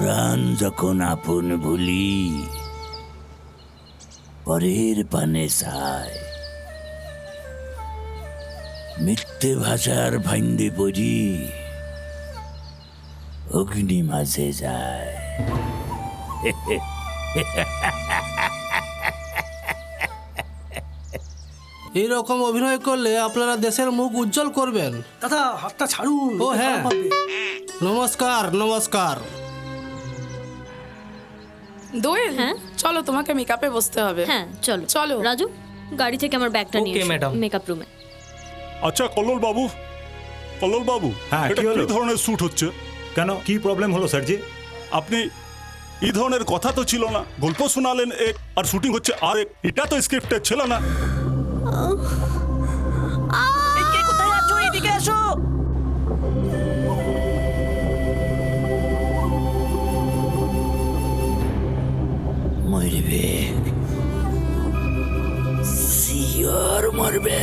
পরাণ যখন আপন ভুলি পরের পানে চায়, মিথ্যে ভাষার ভাইন্দে পড়ি অগ্নি মাঝে যায়। এইরকম অভিনয় করলে আপনারা দেশের মুখ উজ্জ্বল করবেন। দাদা হাতটা ছাড়ুন। ও হ্যাঁ, নমস্কার নমস্কার। দোয়েল, চলো তোমাকে মেকআপে বসতে হবে। হ্যাঁ চলো চলো। রাজু, গাড়ি থেকে আমার ব্যাগটা নিয়ে Okay, madam. মেকআপ রুমে। আচ্ছা কল্লোল বাবু, হ্যাঁ, এটা কি হলো? কি ধরনের শ্যুট হচ্ছে? কেন, কি প্রবলেম হলো স্যারজি? আপনি এই ধরনের কথা তো ছিল না, গল্প শোনালেন এক আর শুটিং হচ্ছে আর এক, এটা তো স্ক্রিপ্টে ছিল না। কোথায় আছো? এদিকে এসো। মরবে, শিওর মরবে।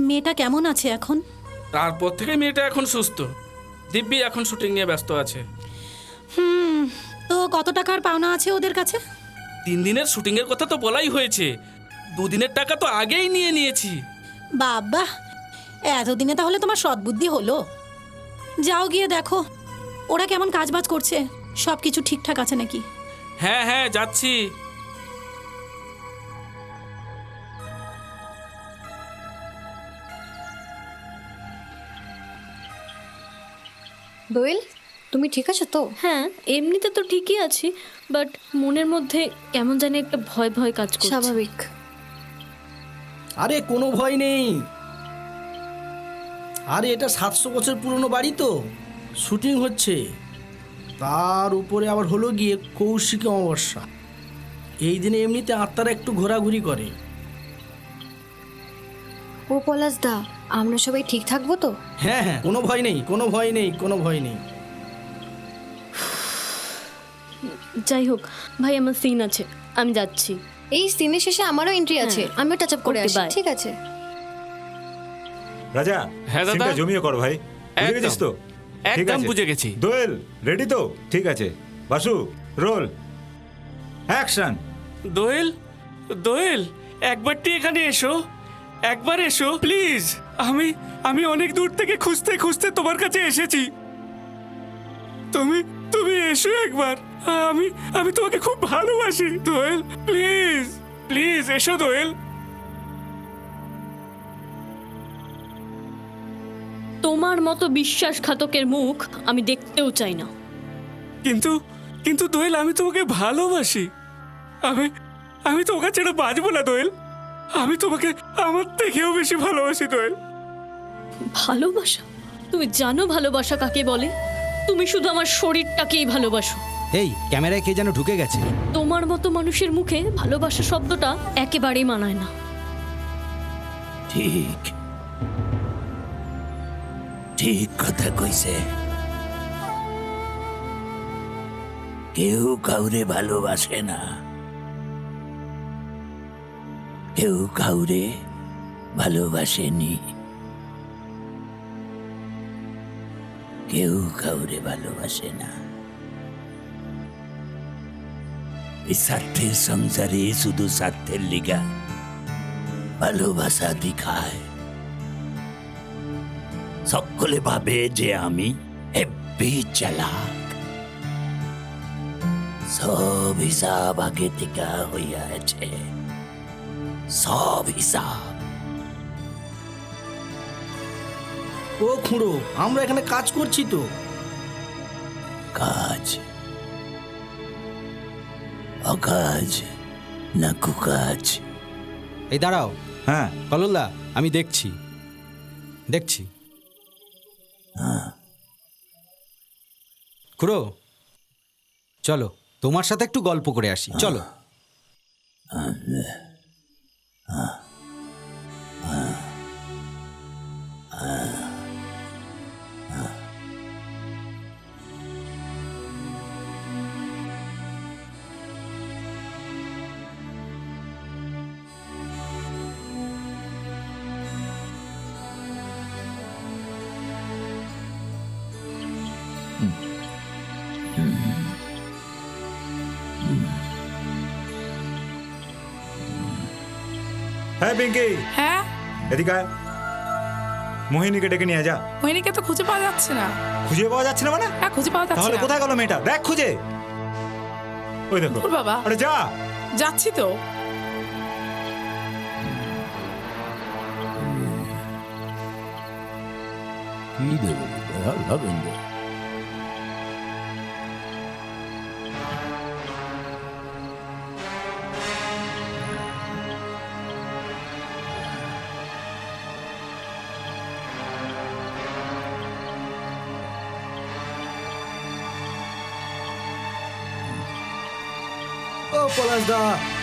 মেয়েটা কেমন আছে এখন? তারপর থেকে মেয়েটা এখন সুস্থ। দিব্যি এখন শুটিং নিয়ে ব্যস্ত আছে। তো কত টাকার পাওনা আছে ওদের কাছে? 3 দিনের শুটিং এর কথা তো বলাই হয়েছে, 2 দিনের টাকা তো আগেই নিয়ে নিয়েছি। বাবা, এতদিনে তাহলে তোমার সদ্বুদ্ধি হলো। যাও গিয়ে দেখো ওরা কেমন কাজবাজ করছে, সব কিছু ঠিকঠাক আছে নাকি। হ্যাঁ হ্যাঁ যাচ্ছি। দোয়েল, তুমি ঠিক আছো তো? হ্যাঁ এমনিতে তো ঠিকই আছি, বাট মনের মধ্যে কেমন জানি একটা ভয় ভয় কাজ করছে। স্বাভাবিক। আরে কোনো ভয় নেই। আরে এটা 700 বছর পুরনো বাড়ি তো, শুটিং হচ্ছে। তার উপরে আবার হলো গিয়ে কৌশিকী অমাবস্যা। এই দিনে এমনিতে আত্মারা একটু ঘোরাঘুরি করে। ও পলাশ দা, আমরা সবাই ঠিক থাকবো তো? হ্যাঁ হ্যাঁ, কোনো ভয় নেই, কোনো ভয় নেই, কোনো ভয় নেই। যাই হোক ভাই, আমার সিন আছে, আমি যাচ্ছি। এই সিনের শেষে আমারও এন্ট্রি আছে, আমিও টাচ আপ করে Okay, আসি। bye. ঠিক আছে। রাজা, হ্যাঁ দাদা। সিনটা জমিয়ে কর ভাই। বুঝে একদম। গেছিস তো? ঠিক একদম আছে। বুঝে গেছি। দোয়েল রেডি তো? ঠিক আছে। বাসু রোল। অ্যাকশন। দোয়েল, দোয়েল, একবারটি এখানে এসো, একবার এসো প্লিজ। আমি অনেক দূর থেকে খুঁজতে খুঁজতে তোমার কাছে এসেছি। তুমি এসো একবার। আমি তোমাকে খুব ভালোবাসি দোয়েল, প্লিজ প্লিজ এসো দোয়েল। তোমার মতো বিশ্বাসঘাতকের মুখ আমি দেখতেও চাই না। কিন্তু দোয়েল, আমি তোমাকে ভালোবাসি। আমি তোমাকে ছেড়ে বাঁচবো না দোয়েল। আমি তোমাকে আমার থেকেও বেশি ভালোবাসি দোয়েল। ভালোবাসা? তুমি জানো ভালোবাসা কাকে বলে? তুমি শুধু আমার শরীরটাকেই ভালোবাসো। এই ক্যামেরায় কে যেন ঢুকে গেছে। তোমার মতো মানুষের মুখে ভালোবাসা শব্দটা একেবারেই মানায় না। ঠিক ঠিক কথা কইছে। কেউ কাউরে ভালোবাসে না, কেউ কাউরে ভালোবাসেনি, কেউ কাউরে ভালোবাসে না। এই স্বার্থের সংসারে শুধু স্বার্থের লিগা ভালোবাসা দিখায়। সকলে ভাবে যে আমি হেব্বি চালাক। সব হিসাব আগে থেকে হইয়া আছে, সব হিসাব। ও খুঁড়ো, আমরা এখানে কাজ করছি তো। কাজ অকাজ না কুকাজ? এই দাঁড়াও। হ্যাঁ কললদা, আমি দেখছি। খুড়ো, চলো তোমার সাথে একটু গল্প করে আসি, চলো। হ্যাঁ পিঙ্কি, হ্যাঁ, এদিকে আয়। মোহিনীকে ডেকে নিয়ে যা। মোহিনীকে তো খুঁজে পাওয়া যাচ্ছে না। খুঁজে পাওয়া যাচ্ছে না মানে? হ্যাঁ, খুঁজে পাওয়া যাচ্ছে তাহলে না। কোথায় গেল মেয়েটা? দেখ খুঁজে। ওই দেখো। দূর বাবা। আরে যা। যাচ্ছি তো। কি দেবো ভাবেন? ও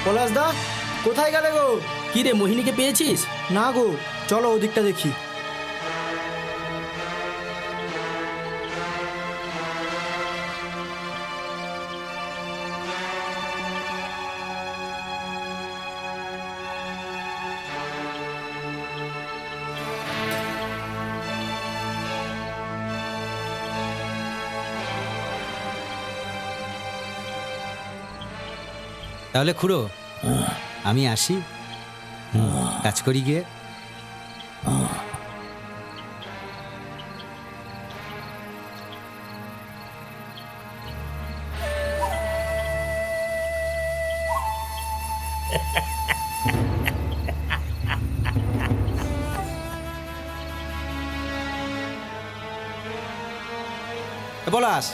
পলাশদা, কোথায় গেলে গো? কি রে, মোহিনীকে পেয়েছিস? না গো, চলো ওদিকটা দেখি। তাহলে খুড়ো, আমি আসি, কাজ করি গিয়ে। পলাশ,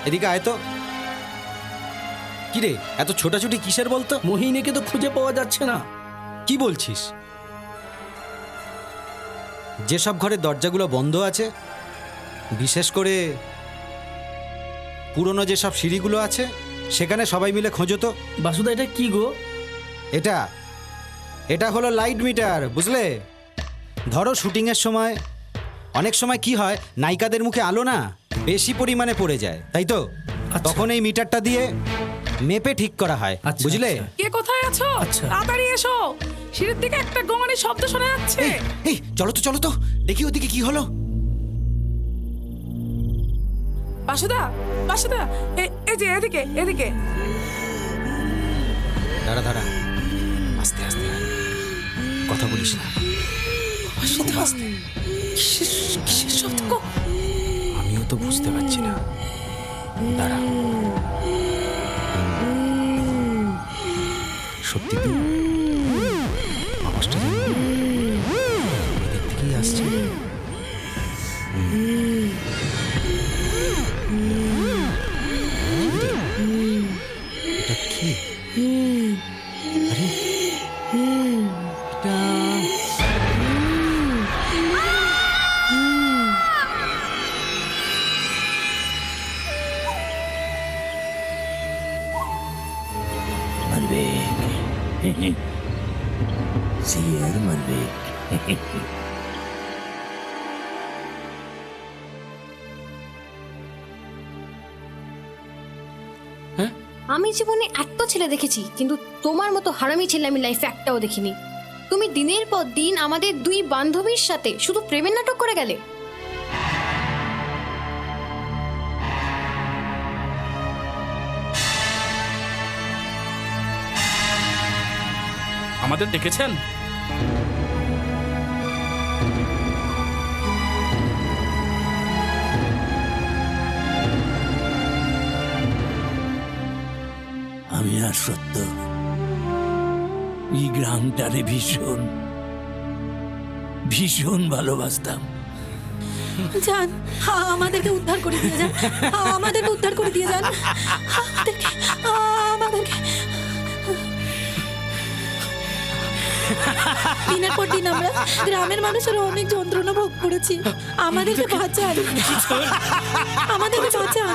এদিকে আয় তো। কি রে, এত ছোটাছুটি কিসের বলতো? মোহিনীকে তো খুঁজে পাওয়া যাচ্ছে না। কি বলছিস? যেসব ঘরের দরজাগুলো বন্ধ আছে, বিশেষ করে পুরনো যেসব সিঁড়িগুলো আছে, সেখানে সবাই মিলে খোঁজো তো। বাসুদা, এটা কি গো? এটা হলো লাইট মিটার, বুঝলে? ধরো শুটিংয়ের সময় অনেক সময় কি হয়, নায়িকাদের মুখে আলো না বেশি পরিমাণে পড়ে যায়, তাই তো? তখন এই মিটারটা দিয়ে মেপে ঠিক করা হয়, আচ্ছা, বুঝলে? আচ্ছা। কে কোথায় আছো? আচ্ছা। তাড়াতাড়ি এসো, সিঁড়ির দিকে একটা গোঙানির শব্দ শোনা যাচ্ছে। এই চলো তো দেখি ওদিকে কি হলো। বাসুদা, এই যে এদিকে। দাঁড়া দাঁড়া, আস্তে আস্তে আয়। কথা বলিস না, খুব আস্তে। আমিও তো বুঝতে পারছি না, দাঁড়া। সত্যি তো আওয়াজটা যেন এদিক থেকেই আসছে। এটা কি? আরে এটা Malvik. Sier Malvik. আমি জীবনে এত ছেলে দেখেছি, কিন্তু তোমার মতো হারামি ছেলে আমি লাইফে একটাও দেখিনি। তুমি দিনের পর দিন আমাদের দুই বান্ধবীর সাথে শুধু প্রেমের নাটক করে গেলে। আমাদের দেখেছেন? আমি আর সত্য এই গ্রামটারে ভীষণ ভীষণ ভালোবাসতাম। যান, আমাদেরকে উদ্ধার করে দিয়ে যান, আমাদেরকে উদ্ধার করে দিয়ে যান, আমাদেরকে। দিনের পর দিন আমরা গ্রামের মানুষের অনেক যন্ত্রণা ভোগ করেছি, আমাদেরকে বাঁচান, আমাদেরকে বাঁচান।